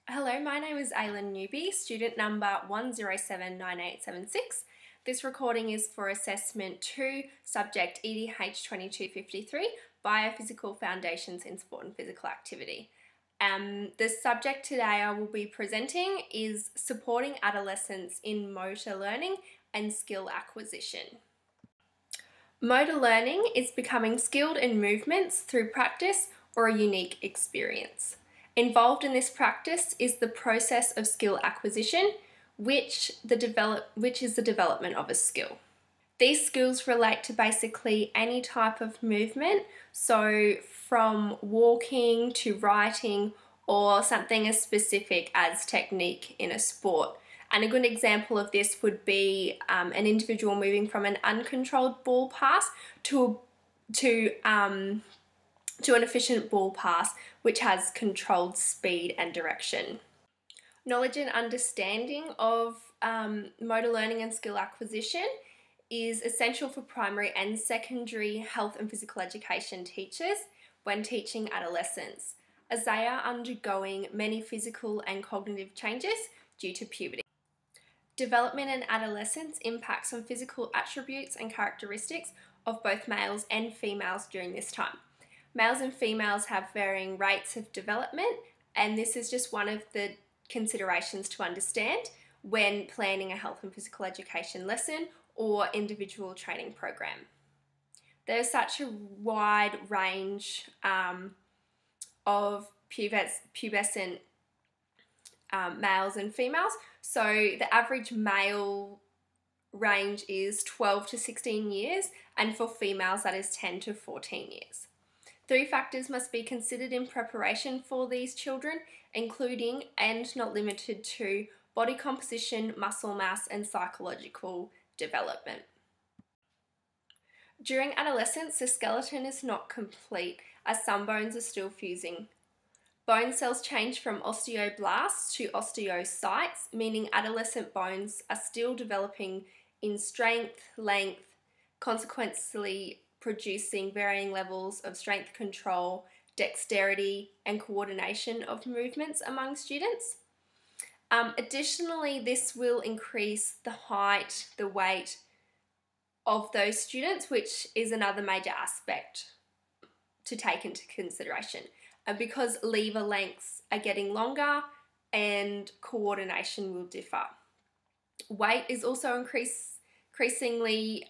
Hello, my name is Aylin Newby, student number 1079876. This recording is for Assessment 2, subject Edh2253, Biophysical Foundations in Sport and Physical Activity. The subject today I will be presenting is Supporting Adolescents in Motor Learning and Skill Acquisition. Motor learning is becoming skilled in movements through practice or a unique experience. Involved in this practice is the process of skill acquisition, which is the development of a skill. These skills relate to basically any type of movement, so from walking to writing or something as specific as technique in a sport. And a good example of this would be an individual moving from an uncontrolled ball pass to an efficient ball pass which has controlled speed and direction. Knowledge and understanding of motor learning and skill acquisition is essential for primary and secondary health and physical education teachers when teaching adolescents, as they are undergoing many physical and cognitive changes due to puberty. Development in adolescence impacts on physical attributes and characteristics of both males and females during this time. Males and females have varying rates of development, and this is just one of the considerations to understand when planning a health and physical education lesson or individual training program. There's such a wide range of pubescent males and females. So the average male range is 12 to 16 years, and for females that is 10 to 14 years. 3 factors must be considered in preparation for these children, including and not limited to body composition, muscle mass, and psychological development. During adolescence, the skeleton is not complete as some bones are still fusing. Bone cells change from osteoblasts to osteocytes, meaning adolescent bones are still developing in strength, length, consequently producing varying levels of strength control, dexterity, and coordination of movements among students. Additionally, this will increase the height, the weight of those students, which is another major aspect to take into consideration. Because lever lengths are getting longer and coordination will differ. Weight is also increasingly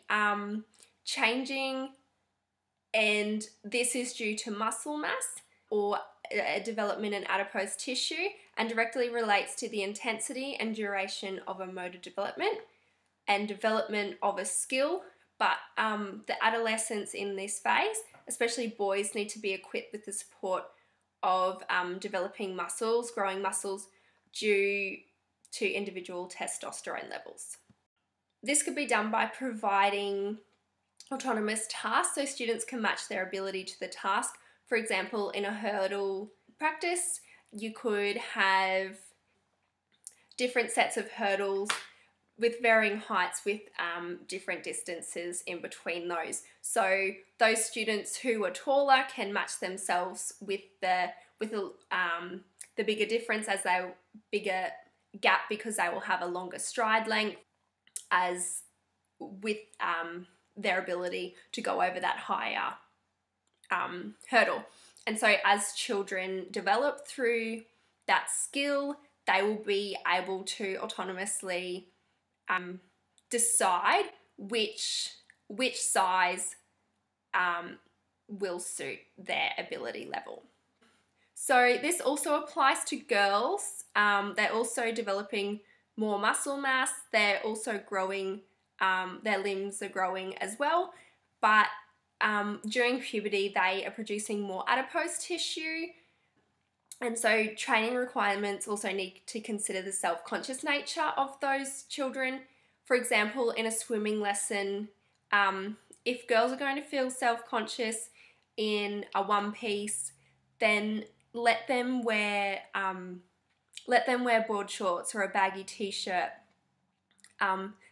changing, and this is due to muscle mass or a development in adipose tissue and directly relates to the intensity and duration of a motor development and development of a skill. But the adolescents in this phase, especially boys, need to be equipped with the support of developing muscles, growing muscles due to individual testosterone levels. This could be done by providing autonomous tasks so students can match their ability to the task. For example, in a hurdle practice, you could have different sets of hurdles with varying heights with different distances in between those. So those students who are taller can match themselves with the bigger difference as they bigger gap, because they will have a longer stride length as with their ability to go over that higher hurdle. And so as children develop through that skill, they will be able to autonomously decide which size will suit their ability level. So this also applies to girls. They're also developing more muscle mass. They're also growing, their limbs are growing as well. But during puberty, they are producing more adipose tissue. And so training requirements also need to consider the self-conscious nature of those children. For example, in a swimming lesson, if girls are going to feel self-conscious in a one-piece, then let them wear board shorts or a baggy t-shirt.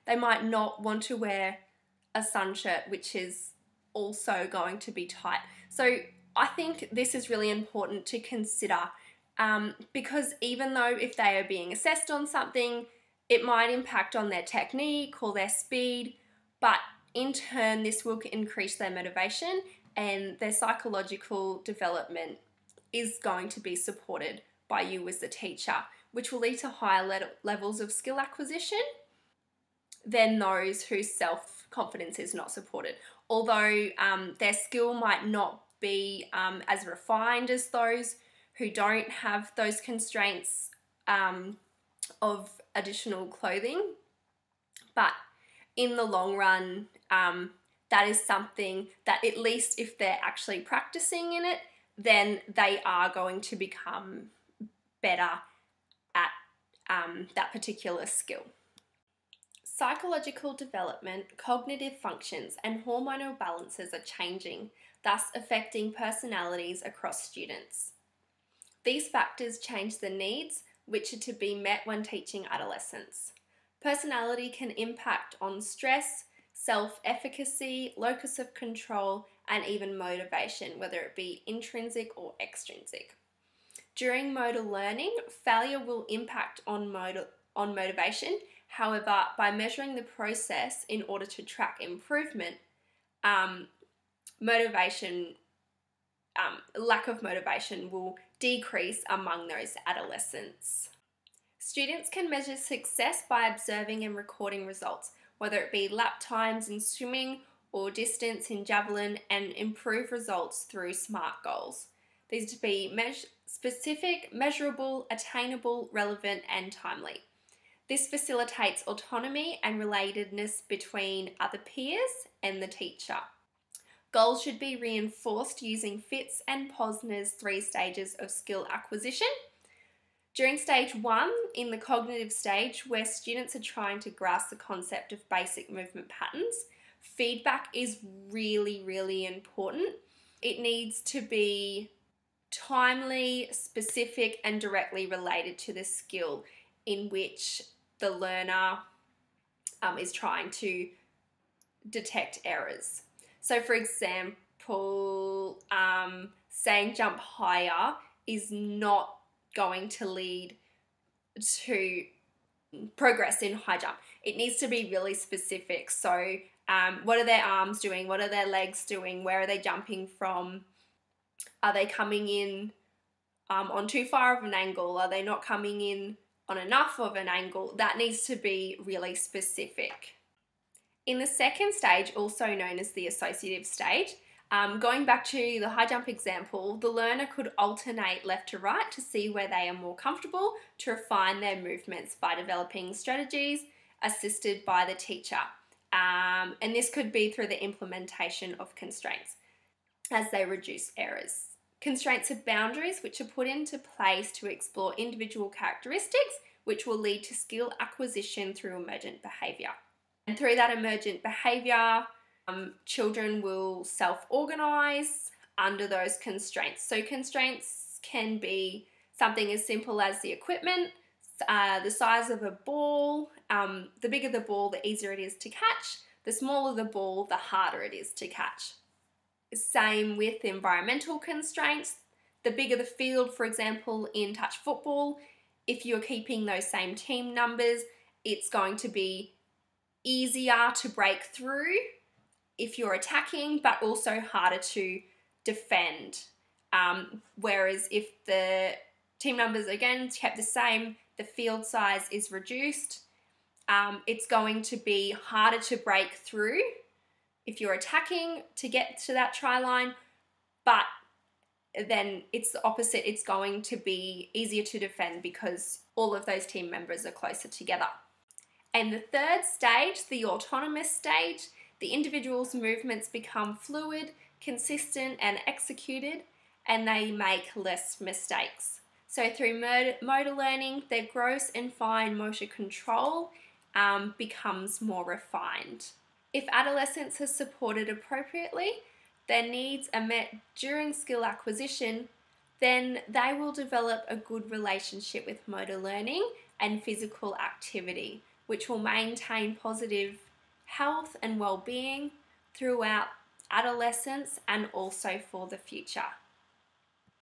They might not want to wear a sun shirt, which is also going to be tight. So I think this is really important to consider because even though if they are being assessed on something, it might impact on their technique or their speed, but in turn this will increase their motivation and their psychological development is going to be supported by you as the teacher, which will lead to higher levels of skill acquisition than those whose self-confidence is not supported. Although their skill might not be as refined as those who don't have those constraints of additional clothing, but in the long run, that is something that at least if they're actually practicing in it, then they are going to become better at that particular skill. Psychological development, cognitive functions, and hormonal balances are changing, thus affecting personalities across students. These factors change the needs which are to be met when teaching adolescents. Personality can impact on stress, self-efficacy, locus of control, and even motivation, whether it be intrinsic or extrinsic. During motor learning, failure will impact on motivation. However, by measuring the process in order to track improvement, lack of motivation will decrease among those adolescents. Students can measure success by observing and recording results, whether it be lap times in swimming or distance in javelin, and improve results through SMART goals. These to be specific, measurable, attainable, relevant, and timely. This facilitates autonomy and relatedness between other peers and the teacher. Goals should be reinforced using Fitz and Posner's 3 stages of skill acquisition. During stage 1, in the cognitive stage, where students are trying to grasp the concept of basic movement patterns, feedback is really, really important. It needs to be timely, specific, and directly related to the skill in which the learner is trying to detect errors. So for example, saying jump higher is not going to lead to progress in high jump. It needs to be really specific. So what are their arms doing? What are their legs doing? Where are they jumping from? Are they coming in on too far of an angle? Are they not coming in on enough of an angle? That needs to be really specific. In the second stage, also known as the associative stage, going back to the high jump example, the learner could alternate left to right to see where they are more comfortable to refine their movements by developing strategies assisted by the teacher. And this could be through the implementation of constraints as they reduce errors. Constraints are boundaries which are put into place to explore individual characteristics which will lead to skill acquisition through emergent behaviour. And through that emergent behaviour, children will self-organise under those constraints. So constraints can be something as simple as the equipment, the size of a ball. The bigger the ball, the easier it is to catch. The smaller the ball, the harder it is to catch. Same with environmental constraints. The bigger the field, for example, in touch football, if you're keeping those same team numbers, it's going to be easier to break through if you're attacking, but also harder to defend. Whereas if the team numbers, again, kept the same, the field size is reduced, it's going to be harder to break through if you're attacking to get to that try line, but then it's the opposite. It's going to be easier to defend because all of those team members are closer together. And the third stage, the autonomous stage, the individual's movements become fluid, consistent, and executed, and they make less mistakes. So through motor learning, their gross and fine motor control becomes more refined. If adolescents are supported appropriately, their needs are met during skill acquisition, then they will develop a good relationship with motor learning and physical activity, which will maintain positive health and well-being throughout adolescence and also for the future.